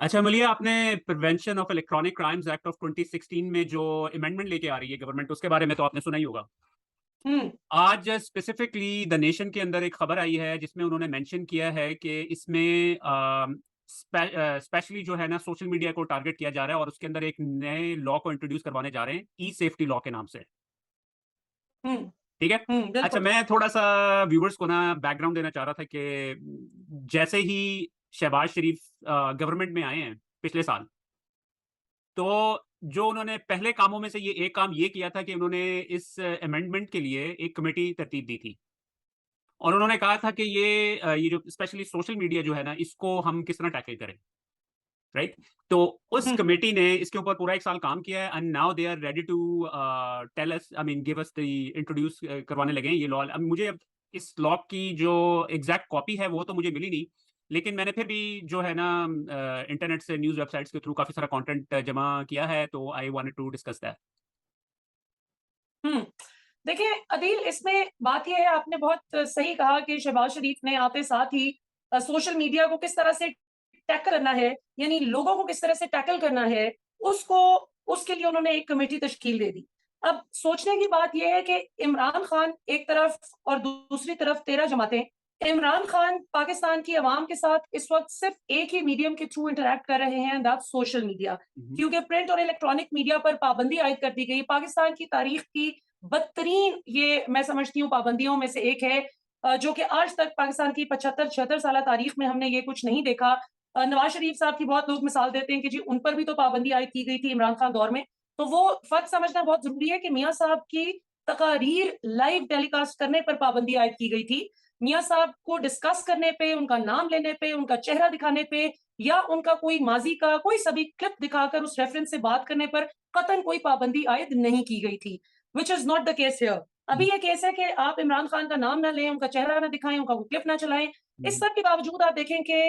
अच्छा मलिया, आपने prevention of electronic crimes act of 2016 में जो अमेंडमेंट लेके आ रही है गवर्नमेंट, उसके बारे में तो आपने सुना ही होगा। हम्म। आज स्पेसिफिकली द नेशन के अंदर एक खबर आई है जिसमें उन्होंने मेंशन किया है कि इसमें स्पेशली जो है ना सोशल मीडिया को टारगेट किया जा रहा है और उसके अंदर एक नए लॉ को इंट्रोड्यूस करवाने जा रहे हैं, ई सेफ्टी लॉ के नाम से। हम्म। ठीक है। अच्छा, बिल्कुल। मैं थोड़ा सा व्यूवर्स को ना बैकग्राउंड देना चाह रहा था कि जैसे ही शहबाज शरीफ गवर्नमेंट में आए हैं पिछले साल, तो जो उन्होंने पहले कामों में से ये एक काम ये किया था कि उन्होंने इस अमेंडमेंट के लिए एक कमेटी तरतीब दी थी और उन्होंने कहा था कि ये जो स्पेशली सोशल मीडिया जो है ना, इसको हम किस तरह टैकल करें। राइट। तो उस हम्म। कमेटी ने इसके ऊपर पूरा एक साल काम किया है and now they are ready to tell us, I mean give us the introduce करवाने लगे हैं ये लॉ। अब मुझे इस लॉ की जो एग्जैक्ट कॉपी है वो तो मुझे मिली नहीं, लेकिन मैंने फिर भी जो है ना इंटरनेट से न्यूज़ वेबसाइट्स के थ्रू काफी सारा कंटेंट जमा किया है, तो I wanted to discuss that. Hmm. देखिए अदील, इसमें बात यह है, आपने बहुत सही कहा कि शहबाज शरीफ ने आते साथ ही सोशल मीडिया को किस तरह से टैकल करना है, यानी लोगों को किस तरह से टैकल करना है, उसको उसके लिए उन्होंने एक कमेटी तश्कील दे दी। अब सोचने की बात यह है कि इमरान खान एक तरफ और दूसरी तरफ 13 जमातें। इमरान खान पाकिस्तान की आवाम के साथ इस वक्त सिर्फ एक ही मीडियम के थ्रू इंटरैक्ट कर रहे हैं, दैट्स सोशल मीडिया। क्योंकि प्रिंट और इलेक्ट्रॉनिक मीडिया पर पाबंदी आयद कर दी गई। पाकिस्तान की तारीख की बदतरीन, ये मैं समझती हूँ, पाबंदियों में से एक है, जो कि आज तक पाकिस्तान की 75-76 साल तारीख में हमने ये कुछ नहीं देखा। नवाज शरीफ साहब की बहुत लोग मिसाल देते हैं कि जी उन पर भी तो पाबंदी आयद की गई थी इमरान खान दौर में। तो वो फर्क समझना बहुत जरूरी है कि मियाँ साहब की तकारीर लाइव टेलीकास्ट करने पर पाबंदी आयद की गई थी। मियाँ साहब को डिस्कस करने पे, उनका नाम लेने पे, उनका चेहरा दिखाने पे, या उनका कोई माजी का कोई सभी क्लिप दिखाकर उस रेफरेंस से बात करने पर कतन कोई पाबंदी आयद नहीं की गई थी, which is not the case here. अभी ये केस है कि आप इमरान खान का नाम ना लें, उनका चेहरा ना दिखाएं, उनका क्लिप ना चलाएं। इस सब के बावजूद आप देखें कि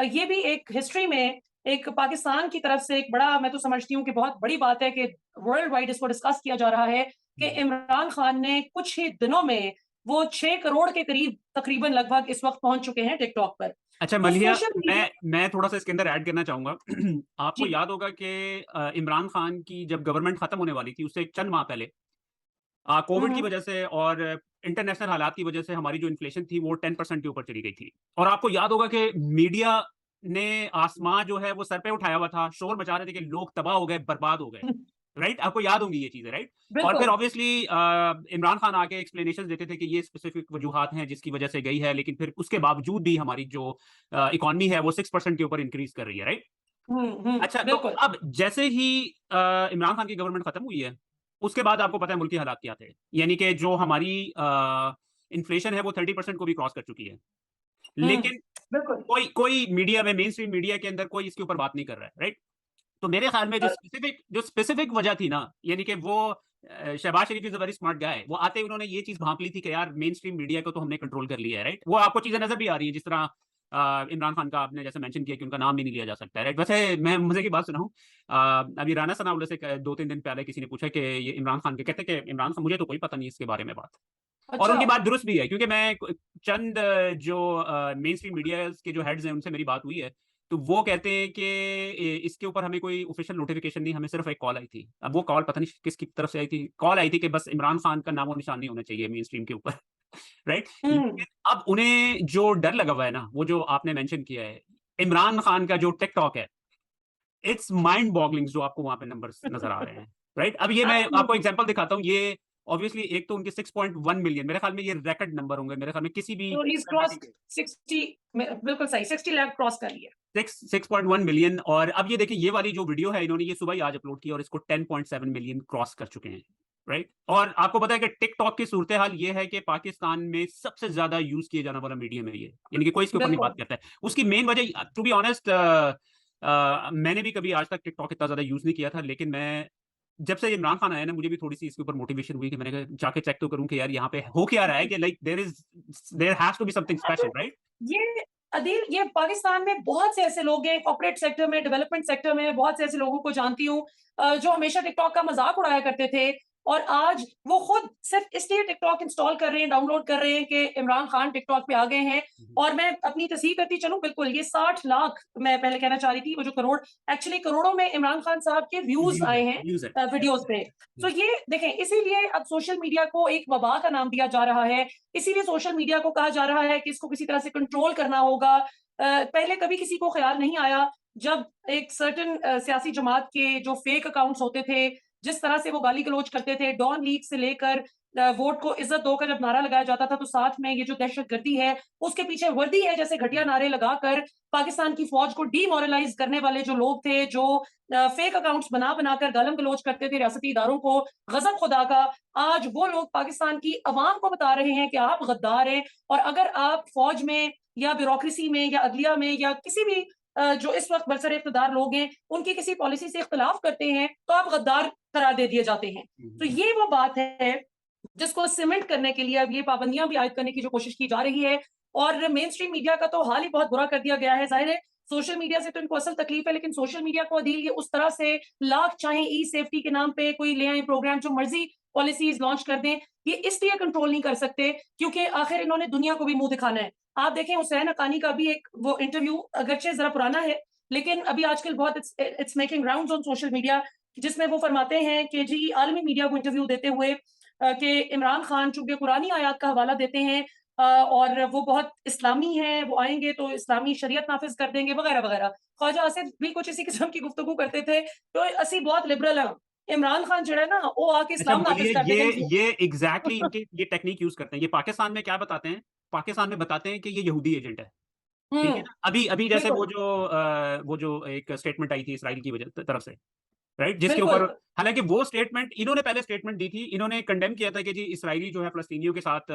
ये भी एक हिस्ट्री में एक पाकिस्तान की तरफ से एक बड़ा, मैं तो समझती हूँ कि बहुत बड़ी बात है कि वर्ल्ड वाइड इसको डिस्कस किया जा रहा है कि इमरान खान ने कुछ ही दिनों में वो 6 करोड़ के करीब तकरीबन लगभग इस वक्त पहुंच चुके हैं टिकटॉक पर। अच्छा तो मलिया, सोशल मीडिया। मैं थोड़ा सा इसके अंदर ऐड करना चाहूंगा। आपको जी। याद होगा कि इमरान खान की जब गवर्नमेंट खत्म होने वाली थी उससे चंद माह पहले कोविड की हम्म। वजह से और इंटरनेशनल हालात की वजह से हमारी जो इन्फ्लेशन थी वो 10% के ऊपर चली गई थी। और आपको याद होगा कि मीडिया ने आसमां जो है वो सर पे उठाया हुआ था, शोर मचा रहे थे कि लोग तबाह हो गए, बर्बाद हो गए। राइट, आपको याद होंगी ये चीजें, राइट। और फिर बिल्कुल। ऑब्वियसली इमरान खान आके एक्सप्लेनेशन देते थे कि ये स्पेसिफिक वजूहात हैं जिसकी वजह से गई है, लेकिन फिर उसके बावजूद भी हमारी जो इकॉनमी है वो 6% के ऊपर इंक्रीज कर रही है, राइट। अच्छा, तो बिल्कुल। अब जैसे ही इमरान खान की गवर्नमेंट खत्म हुई है, उसके बाद आपको पता है मुल्क की हालात क्या थे। यानी कि जो हमारी इन्फ्लेशन है वो 30% को भी क्रॉस कर चुकी है। हम्म। लेकिन बिल्कुल। कोई कोई मीडिया में, मेन स्ट्रीम मीडिया के अंदर कोई इसके ऊपर बात नहीं कर रहा है, राइट। तो मेरे ख्याल में जो स्पेसिफिक वजह थी ना, यानी कि वो Shahbaz Sharif is a very smart guy, वो आते ही उन्होंने ये चीज भांप ली थी कि यार मेन स्ट्रीम मीडिया को तो हमने कंट्रोल कर लिया है, राइट। वो आपको चीजें नजर भी आ रही है, जिस तरह इमरान खान का आपने जैसे मेंशन किया कि उनका नाम भी नहीं लिया जा सकता है, राइट। वैसे मैं मजे की बात सुनाऊं, अभी राना सनाउल्लाह से 2-3 दिन पहले किसी ने पूछा कि ये इमरान खान के, कहते कि इमरान खान, मुझे तो कोई पता नहीं इसके बारे में बात। और अच्छा। उनकी बात दुरुस्त भी है, क्योंकि मैं चंद जो मेन स्ट्रीम मीडिया के जो हेड्स हैं उनसे मेरी बात हुई है, तो वो कहते हैं कि इसके ऊपर हमें कोई ऑफिशियल नोटिफिकेशन नहीं, हमें सिर्फ एक कॉल आई थी। अब वो कॉल पता नहीं किसकी तरफ से आई थी, कॉल आई थी कि बस इमरान खान का नामो निशान नहीं होना चाहिए मेन स्ट्रीम के ऊपर। राइट। हम्म। लेकिन अब उन्हें जो डर लगा हुआ है ना, वो जो आपने मेंशन किया है, इमरान खान का जो टिकटॉक है, इट्स माइंड बॉगलिंग जो आपको वहां पे नंबर्स नजर आ रहे हैं, राइट। अब ये मैं आपको एब्सोल्युटली। एग्जांपल दिखाता हूँ। ये ऑब्वियसली एक तो उनके 6.1 मिलियन, मेरे ख्याल में ये रिकॉर्ड नंबर होंगे मेरे ख्याल में किसी भी तो इज क्रॉस सेलिब्रिटी के। 60। बिल्कुल सही, 60 लाख क्रॉस कर लिया। 6.1 मिलियन। और अब ये देखिए, ये वाली जो वीडियो है इन्होंने ये सुबह ही आज अपलोड की और इसको 10.7 मिलियन क्रॉस कर चुके हैं, राइट। और आपको पता है कि टिकटॉक की सूरत हाल ये है कि पाकिस्तान में सबसे ज्यादा यूज किए जाने वाला मीडियम है ये, यानी कि कोई इसके ऊपर नहीं बात बिल्कुल। करता है। उसकी मेन वजह, टू बी ऑनेस्ट, मैंने भी कभी आज तक टिकटॉक इतना ज्यादा यूज नहीं किया था, लेकिन मैं जब से इमरान खान आया ना, मुझे भी थोड़ी सी इसके ऊपर मोटिवेशन हुई कि मैंने कहा जाके चेक तो करूं कि यार यहाँ पे हो क्या रहा है, कि like there has to be something special, right. ये अदील, ये पाकिस्तान में बहुत से ऐसे लोग हैं, कॉर्पोरेट सेक्टर में, डेवलपमेंट सेक्टर में बहुत से ऐसे लोगों को जानती हूँ, जो हमेशा टिकटॉक का मजाक उड़ाया करते थे और आज वो खुद सिर्फ इसलिए टिकटॉक इंस्टॉल कर रहे हैं, डाउनलोड कर रहे हैं कि इमरान खान टिकटॉक पे आ गए हैं। और मैं अपनी तस्दीक करती चलूं, बिल्कुल ये 60 लाख मैं पहले कहना चाह रही थी, वो जो करोड़, एक्चुअली करोड़ों में इमरान खान साहब के व्यूज आए हैं व्यूज है। वीडियोस पे। तो ये देखें, इसीलिए अब सोशल मीडिया को एक वबा का नाम दिया जा रहा है, इसीलिए सोशल मीडिया को कहा जा रहा है कि इसको किसी तरह से कंट्रोल करना होगा। पहले कभी किसी को ख्याल नहीं आया, जब एक सर्टन सियासी जमात के जो फेक अकाउंट्स होते थे, जिस तरह से वो गाली गलौज करते थे, डॉन लीग से लेकर वोट को इज्जत दो का जब नारा लगाया जाता था, तो साथ में ये जो दहशतगर्दी है उसके पीछे वर्दी है, जैसे घटिया नारे लगाकर पाकिस्तान की फौज को डीमोरलाइज करने वाले जो लोग थे, जो फेक अकाउंट्स बना बनाकर गालम गलौज करते थे रियासती इदारों को, गजब खुदा का, आज वो लोग पाकिस्तान की अवाम को बता रहे हैं कि आप गद्दार हैं। और अगर आप फौज में या ब्यूरोक्रेसी में या अदलिया में या किसी भी जो इस वक्त बरसर इख्तिदार लोग हैं, उनकी किसी पॉलिसी से इख्तिलाफ करते हैं, तो आप गद्दार करार दे दिए जाते हैं। तो ये वो बात है जिसको सीमेंट करने के लिए अब ये पाबंदियां भी आयद करने की जो कोशिश की जा रही है। और मेन स्ट्रीम मीडिया का तो हाल ही बहुत बुरा कर दिया गया है। जाहिर है सोशल मीडिया से तो इनको असल तकलीफ है, लेकिन सोशल मीडिया को अदील ये उस तरह से लाख चाहे ई सेफ्टी के नाम पे कोई ले आए प्रोग्राम, जो मर्जी पॉलिसीज लॉन्च कर दें, ये इसलिए कंट्रोल नहीं कर सकते क्योंकि आखिर इन्होंने दुनिया को भी मुंह दिखाना है। आप देखें हुसैन हक्कानी का भी एक वो इंटरव्यू, अगरचे जरा पुराना है लेकिन अभी आजकल बहुत it's making rounds on social media, जिसमें वो फरमाते हैं कि जी आलमी मीडिया को इंटरव्यू देते हुए कि इमरान खान चूंकि कुरानी आयात का हवाला देते हैं और वो बहुत इस्लामी हैं, वो आएंगे तो इस्लामी शरीयत नाफिज कर देंगे वगैरह वगैरह। ख्वाजा आसिफ भी कुछ इसी किस्म की गुफ्तगू करते थे, तो असी बहुत लिबरल है, इमरान खान जो है ना वो आके अच्छा इस्लाम नाफिज कर ये देंगे। ये एग्जैक्टली इनके ये टेक्निक यूज करते हैं। ये पाकिस्तान में क्या बताते हैं, पाकिस्तान में बताते हैं कि ये यहूदी एजेंट है, ठीक है ना। अभी अभी जैसे बिल्कुल वो जो एक स्टेटमेंट आई थी इसराइल की वजह तरफ से, राइट, जिसके ऊपर, बिल्कुल। हालांकि वो स्टेटमेंट इन्होंने पहले स्टेटमेंट दी थी, इन्होंने कंडेम किया था कि जी इसराइली जो है फलस्तीनियों के साथ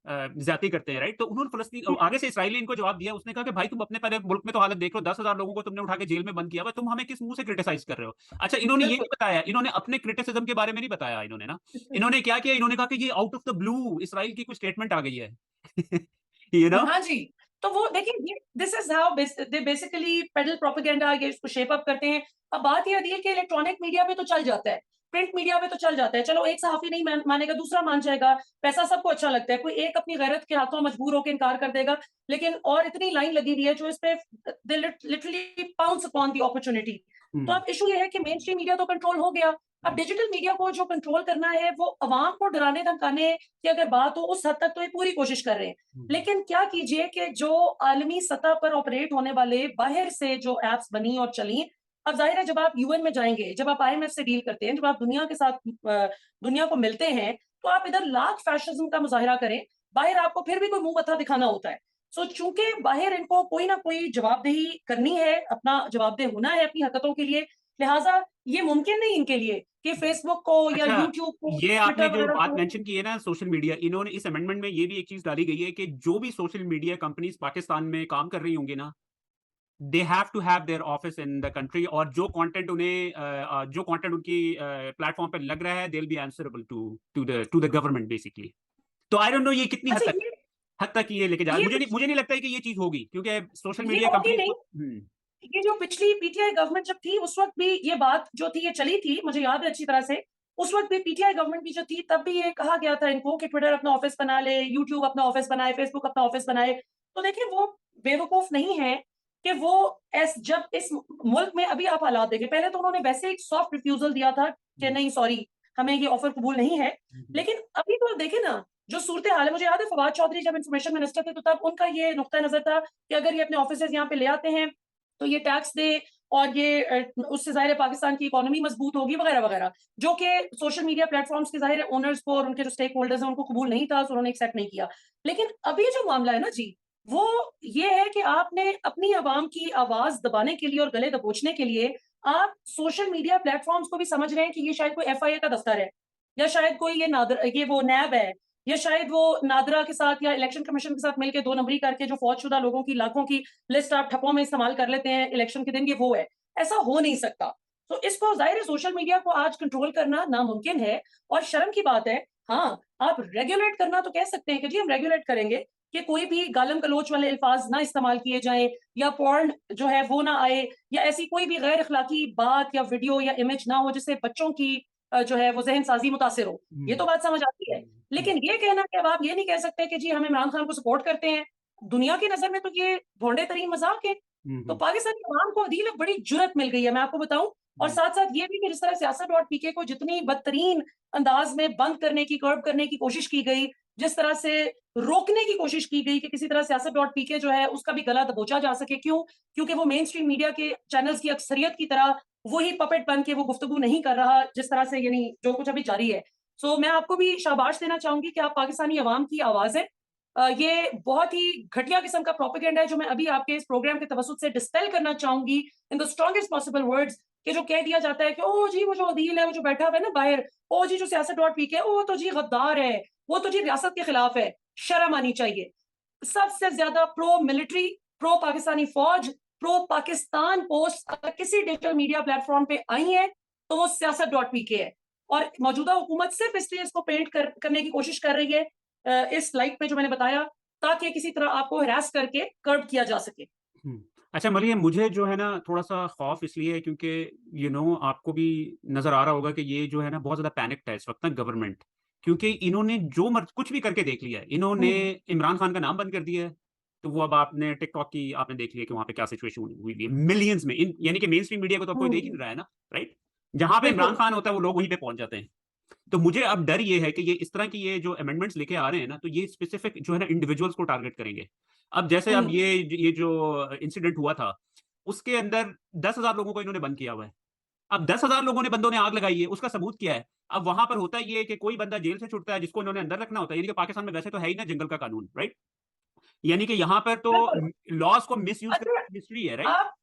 ज्यादती करते हैं, राइट। तो उन्होंने फलस्तीन आगे से इसराइली इनको जवाब दिया, उसने कहा कि भाई तुम अपने पहले मुल्क में तो हालत देख लो, 10,000 लोगों को तुमने उठा के जेल में बंद किया हुआ, तुम हमें किस मुंह से क्रिटिसाइज कर रहे हो। अच्छा, इन्होंने ये बिल्कुल नहीं बताया, इन्होंने अपने क्रिटिसिज्म के बारे में नहीं बताया इन्होंने ना। इन्होंने क्या किया, इन्होंने कहा कि ये out of the blue Israel की कोई स्टेटमेंट आ गई है यू नो। हाँ जी। तो वो देखिए, ये this is how they basically pedal propaganda, ये इसको शेप अप करते हैं। अब बात ये आती है कि इलेक्ट्रॉनिक मीडिया पे तो चल जाता है, प्रिंट मीडिया पे तो चल जाता है, चलो एक सहाफी नहीं मानेगा, दूसरा मान जाएगा, पैसा सबको अच्छा लगता है, कोई एक अपनी गैरत के हाथों मजबूर होकर इनकार कर देगा, लेकिन और इतनी लाइन लगी हुई है जो इस पे they literally pounce upon the opportunity. तो अब इशू ये है कि मेन स्ट्रीम मीडिया तो कंट्रोल हो गया, अब डिजिटल मीडिया को जो कंट्रोल करना है वो अवाम को डराने धमकाने की अगर बात हो, उस हद तक तो ये पूरी कोशिश कर रहे हैं। लेकिन क्या कीजिए कि जो आलमी सतह पर ऑपरेट होने वाले बाहर से जो एप्स बनी और चली, अब जाहिर है जब आप यूएन में जाएंगे, जब आप आईएमएफ से डील करते हैं, जब आप दुनिया के साथ दुनिया को मिलते हैं, तो आप इधर लाख फैशिज्म का मुजाहिरा करें, बाहर आपको फिर भी कोई मुंह बता दिखाना होता है। सो चूंकि बाहर इनको कोई ना कोई जवाबदेही करनी है, अपना जवाबदेह होना है अपनी हरकतों के लिए, लिहाजा ये मुमकिन नहीं इनके लिए कि फेसबुक को या अच्छा, यूट्यूब को, ये आपने ट्विटर जो वगैरह बात को। मेंशन की है ना सोशल मीडिया, इन्होंने इस अमेंडमेंट में ये भी एक चीज डाली गई है कि जो भी सोशल मीडिया कंपनीज पाकिस्तान में काम कर रही होंगी ना, they have to have their office in the country, और जो कंटेंट उन्हें जो कंटेंट उनकी प्लेटफॉर्म पे लग रहा है, they will be answerable to the government basically. तो आई डोंट नो ये कितनी अच्छा, हद तक ये लेके जा, ये मुझे नहीं लगता है कि ये चीज होगी, क्योंकि सोशल ये मीडिया होगी कंपनीज नहीं। को ये जो पिछली पीटीआई गवर्नमेंट जब थी, उस वक्त भी ये बात जो थी ये चली थी, मुझे याद है अच्छी तरह से। उस वक्त भी पीटीआई गवर्नमेंट भी जो थी, तब भी ये कहा गया था इनको कि ट्विटर अपना ऑफिस बना ले, यूट्यूब अपना ऑफिस बनाए, फेसबुक अपना ऑफिस बनाए। तो देखिए वो बेवकूफ नहीं है कि वो जब इस मुल्क में अभी आप हालात देखें, पहले तो उन्होंने वैसे एक सॉफ्ट रिफ्यूजल दिया था कि नहीं सॉरी, हमें ये ऑफर कबूल नहीं है। लेकिन अभी तो देखे ना जो सूरत हाल है, मुझे याद है फवाद चौधरी जब इंफॉर्मेशन मिनिस्टर थे, तो तब उनका ये नुक्ता नजर था कि अगर ये अपने ऑफिस यहाँ पे ले आते हैं तो ये टैक्स दे, और ये उससे जाहिर है पाकिस्तान की इकोनॉमी मजबूत होगी वगैरह वगैरह, जो कि सोशल मीडिया प्लेटफॉर्म्स के जाहिर ओनर्स को और उनके जो स्टेक होल्डर्स हैं उनको कबूल नहीं था, तो उन्होंने एक्सेप्ट नहीं किया। लेकिन अभी जो मामला है ना जी, वो ये है कि आपने अपनी आवाम की आवाज दबाने के लिए और गले दबोचने के लिए आप सोशल मीडिया प्लेटफॉर्म्स को भी समझ रहे हैं कि ये शायद कोई एफआईए का दफ्तर है, या शायद कोई ये वो नैब है, या शायद वो नादरा के साथ या इलेक्शन कमीशन के साथ मिलकर दो नंबरी करके जो फौजशुदा लोगों की लाखों की लिस्ट आप ठप्पों में इस्तेमाल कर लेते हैं इलेक्शन के दिन, ये वो है। ऐसा हो नहीं सकता। तो इसको जाहिर है सोशल मीडिया को आज कंट्रोल करना नामुमकिन है, और शर्म की बात है। हाँ, आप रेगुलेट करना तो कह सकते हैं कि जी हम रेगुलेट करेंगे कि कोई भी गालम गलोच वाले अल्फाज ना इस्तेमाल किए जाएं, या पॉर्न जो है वो ना आए, या ऐसी कोई भी गैर अखलाकी बात या वीडियो या इमेज ना हो जिससे बच्चों की जो है वो ज़हन साज़ी मुतासिर हो, ये तो बात समझ आती है। लेकिन ये कहना कि अब आप ये नहीं कह सकते कि जी हम इमरान खान को सपोर्ट करते हैं, दुनिया की नज़र में तो ये भोंडे तरीन मज़ाक है। तो पाकिस्तानी अवाम को अदील अब बड़ी जुर्रत मिल गई है, मैं आपको बताऊँ। और साथ-साथ ये भी कि जिस तरह सियासत डॉट पीके को जितनी बदतरीन अंदाज़ में बंद करने की, कर्ब करने की कोशिश की गई, जिस तरह से रोकने की कोशिश की गई कि किसी तरह सियासत डॉट पीके जो है उसका भी गला दबोचा जा सके। क्यों? क्योंकि वो मेन स्ट्रीम मीडिया के चैनल्स की अक्सरियत की तरह वही पपेट बन के वो गुफ्तगू नहीं कर रहा, जिस तरह से यानी जो कुछ अभी जारी है। सो मैं आपको भी शाबाश देना चाहूँगी कि आप पाकिस्तानी अवाम की आवाज़ हैं। ये बहुत ही घटिया किस्म का प्रोपेगेंडा है जो मैं अभी आपके इस प्रोग्राम के तवज्जुद से डिस्पेल करना चाहूँगी in the strongest possible words, कि जो कह दिया जाता है कि ओह जी वो जो अदील है, वो जो बैठा हुआ है ना बाहर, ओह जी जो सियासत डॉट पीके है, वो तो जी गद्दार है, वो तो जी रियासत के खिलाफ है। शर्म आनी चाहिए। सबसे ज़्यादा प्रो मिलिट्री, प्रो पाकिस्तानी फ़ौज, प्रो पाकिस्तान पोस्ट अगर किसी डिजिटल मीडिया प्लेटफ़ॉर्म पे आई है, तो वो सियासत डॉट पीके है। और मौजूदा हुकूमत सिर्फ़ इसलिए इसको पेंट करने की कोशिश कर रही है इस लाइट में जो मैंने बताया, ताकि किसी तरह आपको हैरेस करके कर्ब किया जा सके। हुँ। अच्छा मलिए मुझे जो है ना थोड़ा-सा खौफ़ इसलिए है क्योंकि आपको भी नज़र आ रहा होगा कि ये जो है ना बहुत ज़्यादा पैनिक्ड है इस वक़्त ना गवर्नमेंट। क्योंकि इन्होंने जो मर्ज़ कुछ भी करके देख लिया है। इन्होंने हुँ, इमरान खान का नाम बंद कर दिया है। तो वो अब आपने टिकटॉक की आपने देख लिया कि वहाँ पे क्या सिचुएशन हुई हुई है। मिलियंस में इन यानी कि मेन स्ट्रीम मीडिया को तो अब कोई देख ही हुँ, नहीं रहा है ना, राइट? जहाँ पे इमरान बिल्कुल। खान होता है वो लोग वहीं पे पहुँच जाते हैं। तो मुझे अब डर ये है कि ये इस तरह की ये जो अमेंडमेंट्स लेके आ रहे हैं ना, तो ये स्पेसिफिक जो है ना इंडिविजुअल्स को टारगेट करेंगे। अब जैसे अब हुँ, ये जो इंसिडेंट हुआ था, उसके अंदर 10,000 लोगों को इन्होंने बंद किया हुआ है। अब 10,000 लोगों ने बंदों ने आग लगाई है, उसका सबूत क्या है? अब वहाँ पर होता ये है कि कोई बंदा जेल से छुटता है जिसको इन्होंने अंदर रखना होता है, यानी कि पाकिस्तान में वैसे तो है ही ना जंगल का कानून, राइट? यानी कि यहाँ पर तो बिल्कुल। लॉज़ को मिसयूज़ करने अच्छा, की हिस्ट्री है, राइट? आप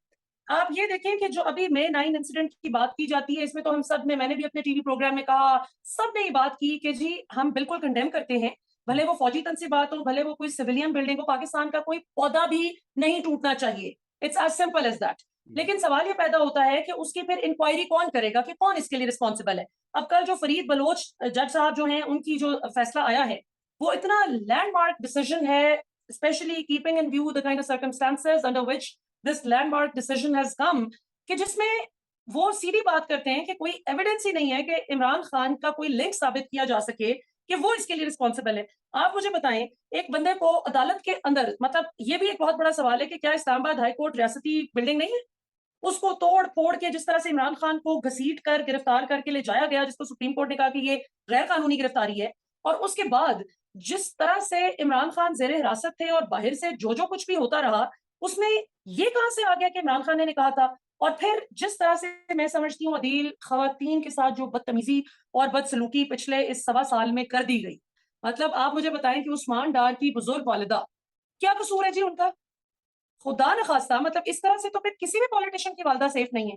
आप ये देखें कि जो अभी May 9 इंसिडेंट की बात की जाती है, इसमें तो हम सब ने मैंने भी अपने टीवी प्रोग्राम में कहा, सबने ये बात की कि जी हम बिल्कुल कंडेम करते हैं। भले वो फौजी तनसीबात हो, भले वो कोई सिविलियन बिल्डिंग हो, पाकिस्तान का कोई पौधा भी नहीं टूटना चाहिए। It's as simple as that. हुँ, लेकिन सवाल ये पैदा होता है कि उसकी फिर इंक्वायरी कौन करेगा कि कौन इसके लिए रिस्पॉन्सिबल है? अब कल जो फरीद बलोच जज साहब जो हैं, उनकी जो फैसला आया है, वो इतना लैंडमार्क डिसीजन है, specially keeping in view the kind of circumstances under which this landmark decision has come, कि जिसमें वो सीधी बात करते हैं कि कोई एविडेंस ही नहीं है कि इमरान खान का कोई लिंक साबित किया जा सके कि वो इसके लिए रिस्पॉन्सिबल है। आप मुझे बताएं, एक बंदे को अदालत के अंदर, मतलब ये भी एक बहुत बड़ा सवाल है कि क्या इस्लामाबाद हाई कोर्ट रियासती बिल्डिंग नहीं है? उसको तोड़-फोड़ के जिस तरह से इमरान खान को घसीट कर गिरफ्तार करके ले जाया गया, जिसको सुप्रीम कोर्ट ने कहा कि ये गैर कानूनी गिरफ्तारी है, और उसके बाद जिस तरह से इमरान खान ज़ेर हिरासत थे और बाहर से जो-जो कुछ भी होता रहा, उसमें ये कहाँ से आ गया कि इमरान खान ने कहा था? और फिर जिस तरह से मैं समझती हूँ अदील ख़वातीन के साथ जो बदतमीज़ी और बदसलूकी पिछले इस सवा साल में कर दी गई। मतलब आप मुझे बताएँ कि उस्मान डार की बुज़ुर्ग वालिदा, क्या कसूर है जी उनका? खुदा न खास्ता, मतलब इस तरह से तो फिर किसी भी पॉलिटिशियन की वालदा सेफ नहीं है।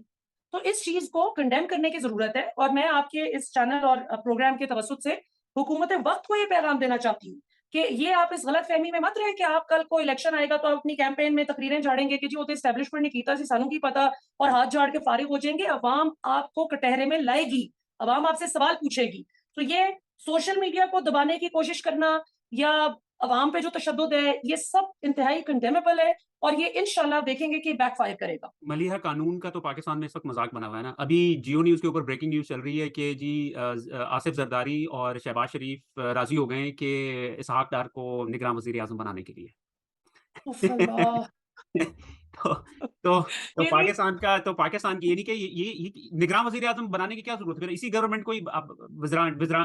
तो इस चीज़ को कंडेम करने की ज़रूरत है, और मैं आपके इस चैनल और प्रोग्राम के तवज्जुद से हुकूमत वक़्त को ये पैगाम देना चाहती हूँ कि ये आप इस गलतफ़हमी में मत रहें कि आप कल को इलेक्शन आएगा तो आप अपनी कैंपेन में तकरीरें झाड़ेंगे कि जी वो तो एस्टैब्लिशमेंट ने कीता सी सानू की पता, और हाथ झाड़ के फारिग हो जाएँगे। अवाम आपको कटहरे में लाएगी, अवाम आपसे सवाल पूछेगी। तो ये सोशल मीडिया को दबाने की कोशिश करना या अवाम पे जो तशद्दुद है, ये सब इंतहाई कंडेमेबल है, और ये इंशाल्लाह देखेंगे कि बैकफायर करेगा। मलिहा कानून का तो पाकिस्तान में इस वक़्त मज़ाक बना हुआ है ना। अभी जियो न्यूज़ के ऊपर ब्रेकिंग न्यूज़ चल रही है कि जी आसिफ ज़रदारी और शहबाज शरीफ राज़ी हो गए हैं कि इसहाक डार को निगरान वज़ीर-ए-आज़म बनाने के लिए। उफ़ अल्लाह! तो तो ये भी पाकिस्तान की यानी कि ये निगरान वज़ीर-ए-आज़म बनाने की क्या ज़रूरत है? फिर इसी गवर्नमेंट को ही आप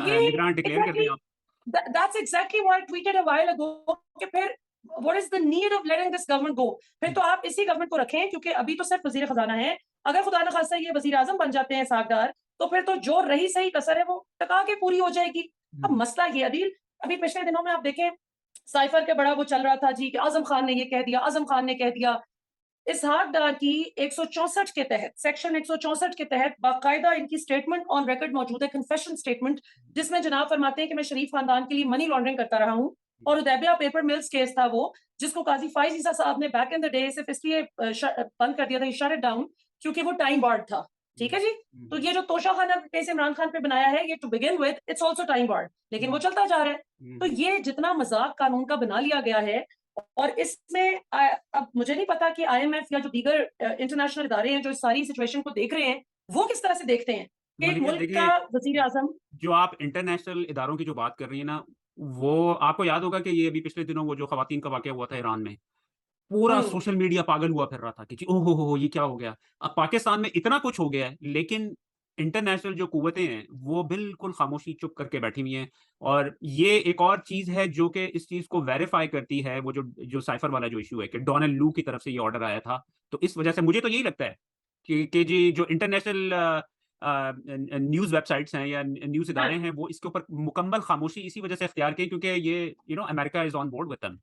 ये निगरान डिक्लेयर कर दें एग्ज़ैक्टली आप। That's exactly what I tweeted a while ago कि फिर what is the need of letting this government go? फिर तो आप इसी गवर्नमेंट को रखें, क्योंकि अभी तो सिर्फ वज़ीर ख़ज़ाना है। अगर खुदा न ख़ास्ता ये वज़ीर-आज़म बन जाते हैं सागदार, तो फिर तो जो रही सही कसर है वो टका के पूरी हो जाएगी। अब हुँ, मसला ये अदील, अभी पिछले दिनों में आप देखें साइफ़र के बड़ा वो चल रहा था जी कि आज़म खान ने ये कह दिया, आज़म खान ने कह दिया। इसहाक डार की 164 के तहत, सेक्शन 164 के तहत बाकायदा इनकी स्टेटमेंट ऑन रिकॉर्ड मौजूद है, कन्फेशन स्टेटमेंट, जिसमें जनाब फरमाते हैं कि मैं शरीफ खानदान के लिए मनी लॉन्ड्रिंग करता रहा हूँ। और उदैबिया पेपर मिल्स केस था वो, जिसको काजी फाइज ईसा साहब ने बैक इन द डे सिर्फ इसलिए बंद कर दिया था, शट इट डाउन, क्योंकि वो टाइम बार्ड था। ठीक हुँ, है जी? तो हुँ, ये जो तोशाखाना केस इमरान खान पे बनाया है, ये to begin with it's also time barred, लेकिन वो हुँ, चलता जा रहा है। तो हुँ, ये जितना मजाक कानून का बना लिया गया है, और इसमें अब मुझे नहीं पता कि आईएमएफ या जो दीगर इंटरनेशनल इदारे हैं जो इस सारी सिचुएशन को देख रहे हैं, वो किस तरह से देखते हैं। कि एक मलिका मुल्क देखिए, का वज़ीर आज़म जो आप इंटरनेशनल इदारों की जो बात कर रही हैं ना, वो आपको याद होगा कि ये अभी पिछले दिनों वो जो खवातीन का वाक़या हुआ था ईरान में, पूरा हुँ, सोशल मीडिया पागल हुआ फिर रहा था कि जी, ओह हो! ये क्या हो गया? अब पाकिस्तान में इतना कुछ हो गया है, लेकिन इंटरनेशनल जो कुव्वतें हैं, वो बिल्कुल खामोशी चुप करके बैठी हुई हैं। और ये एक और चीज़ है जो कि इस चीज़ को वेरीफ़ाई करती है, वो जो जो साइफ़र वाला जो इश्यू है कि डोनाल्ड लू की तरफ से ये ऑर्डर आया था। तो इस वजह से मुझे तो यही लगता है कि जी जो इंटरनेशनल न्यूज़ वेबसाइट्स हैं या न्यूज़ हाँ, इदारे हैं, वो इसके ऊपर मुकम्मल खामोशी इसी वजह से इख्तियार की क्योंकि ये America is on board with them.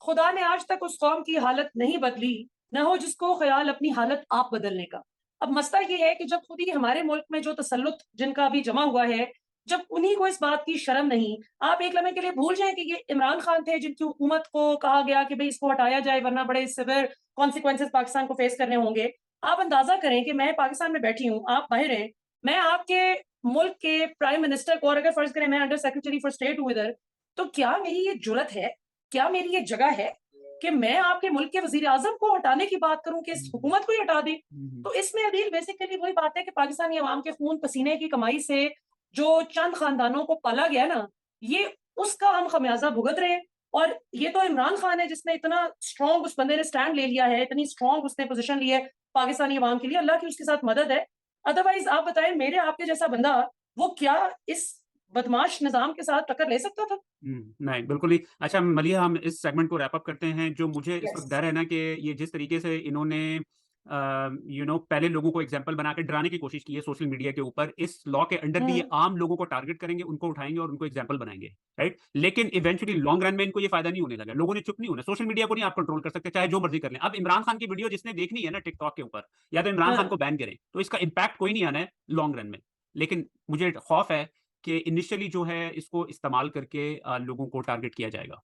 खुदा ने आज तक उस कौम की हालत नहीं बदली, ना हो जिसको ख़्याल अपनी हालत आप बदलने का। अब मसला ये है कि जब खुद ही हमारे मुल्क में जो तसल्लुत जिनका अभी जमा हुआ है, जब उन्हीं को इस बात की शर्म नहीं, आप एक लम्हे के लिए भूल जाएँ कि ये इमरान खान थे जिनकी हुकूमत को कहा गया कि भई इसको हटाया जाए वरना बड़े सिवियर कॉन्सिक्वेंसेज़ पाकिस्तान को फेस करने होंगे। आप अंदाज़ा करें कि मैं पाकिस्तान में बैठी हूँ, आप बाहर हैं, मैं आपके मुल्क के प्राइम मिनिस्टर को और अगर फ़र्ज़ करें मैं अंडर सेक्रेटरी फॉर स्टेट हूँ इधर, तो क्या मेरी ये जुर्अत है, क्या मेरी ये जगह है कि मैं आपके मुल्क के वज़ीर-आज़म को हटाने की बात करूँ कि इस हुँ, हुकूमत को ही हटा दें? हुँ, हुँ। तो इसमें अदील बेसिकली वही बात है कि पाकिस्तानी अवाम के खून पसीने की कमाई से जो चंद खानदानों को पाला गया ना, ये उसका हम खमियाज़ा भुगत रहे हैं। और ये तो इमरान खान है जिसने इतना स्ट्रॉन्ग उस बंदे ने स्टैंड ले लिया है, इतनी स्ट्रॉन्ग उसने पोज़ीशन ली है पाकिस्तानी अवाम के लिए, अल्लाह की उसके साथ मदद है। अदरवाइज़ आप बताएँ मेरे आपके जैसा बंदा, वो क्या इस बदमाश निज़ाम के साथ टक्कर ले सकता था? नहीं, बिल्कुल नहीं। अच्छा मलिया हम इस सेगमेंट को रैप अप करते हैं। जो मुझे इस वक़्त यस। डर है ना कि ये जिस तरीके से इन्होंने पहले लोगों को एग्ज़ाम्पल बना के डराने की कोशिश की है सोशल मीडिया के ऊपर, इस लॉ के अंडर भी ये हुँ, आम लोगों को टारगेट करेंगे, उनको उठाएँगे और उनको एग्ज़ाम्पल बनाएँगे, राइट? लेकिन इवेंचुअली लॉन्ग रन में इनको ये फ़ायदा नहीं होने लगा। लोगों ने चुप नहीं होना, सोशल मीडिया को नहीं आप कंट्रोल कर सकते, चाहे जो मर्ज़ी कर लें। अब इमरान खान की वीडियो जिसने देखनी है ना टिकटॉक के ऊपर, या तो इमरान खान हाँ। को बैन करें, तो इसका इम्पैक्ट कोई नहीं आना है लॉन्ग रन में। लेकिन मुझे खौफ़ है कि इनिशियली जो है इसको इस्तेमाल करके लोगों को टारगेट किया जाएगा।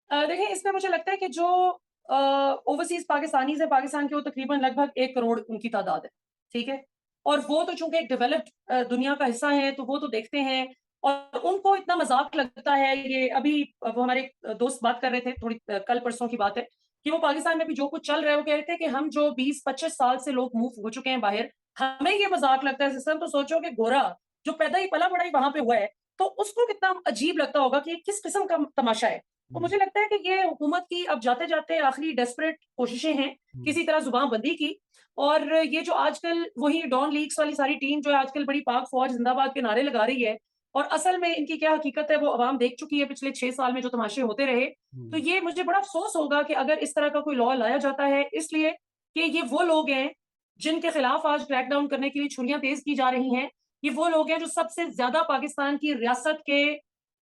देखिए इसमें मुझे लगता है कि जो ओवरसीज़ पाकिस्तानीज़ हैं, पाकिस्तान के वो तकरीबन लगभग 1 करोड़ उनकी तादाद है, ठीक है? और वो तो चूँकि एक डेवलप्ड दुनिया का हिस्सा हैं, तो वो तो देखते हैं और उनको इतना मज़ाक लगता है ये अभी वो हमारे दोस्त बात कर रहे थे थोड़ी कल-परसों की बात है, कि वो पाकिस्तान में भी जो कुछ चल रहा है, वो कह रहे थे कि हम जो 20-25 साल से लोग मूव हो चुके हैं बाहर, हमें ये मज़ाक लगता है सिस्टम तो सोचो कि गोरा, जो पैदा ही पला-बड़ा ही वहाँ पे हुआ है, तो उसको कितना अजीब लगता होगा कि ये किस किस्म का तमाशा है। तो हुँ, मुझे लगता है कि ये हुकूमत की अब जाते-जाते आखिरी डेस्परेट कोशिशें हैं, हुँ, किसी तरह ज़ुबान-बंदी की और ये जो आजकल वही डॉन लीग्स वाली सारी टीम जो है आजकल बड़ी पाक फ़ौज ज़िंदाबाद के नारे लगा रही है और असल में इनकी क्या हकीकत है वो अवाम देख चुकी है पिछले 6 साल में जो तमाशे होते रहे। तो हुँ, ये मुझे बड़ा अफ़सोस होगा कि अगर इस तरह का कोई लॉ लाया जाता है इसलिए कि ये वो लोग हैं, जिनके खिलाफ आज क्रैकडाउन करने के लिए छुरियाँ तेज़ की जा रही हैं। ये वो लोग हैं जो सबसे ज़्यादा पाकिस्तान की रियासत के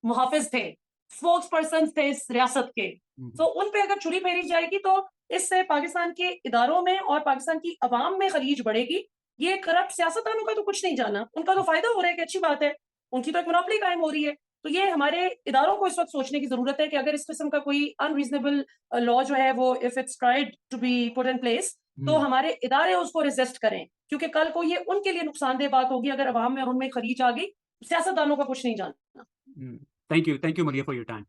मुहाफ़िज़ थे। स्पोक्स पर्सन्स थे इस रियासत के। हुँ, तो हुँ, उन पे अगर छुरी फेरी जाएगी तो इससे पाकिस्तान के इदारों में और पाकिस्तान की अवाम में खलीज बढ़ेगी। ये करप्ट सियासतदानों का तो कुछ नहीं जाना, उनका तो फ़ायदा हो रहा है कि अच्छी बात है। उनकी तो एक मोनोपोली कायम हो रही है। तो ये हमारे इदारों को इस वक़्त सोचने की ज़रूरत है कि अगर इस किस्म का कोई अनरीज़नेबल लॉ जो है वो if it's tried to be put in place तो हुँ, हमारे इदारे उसको रेज़िस्ट करें। क्योंकि कल को ये उनके लिए नुकसानदेह बात होगी अगर अवाम में और उनमें खलीज आ गई, सियासतदानों का कुछ नहीं जाना। हुँ। थैंक यू मलिया फॉर योर टाइम।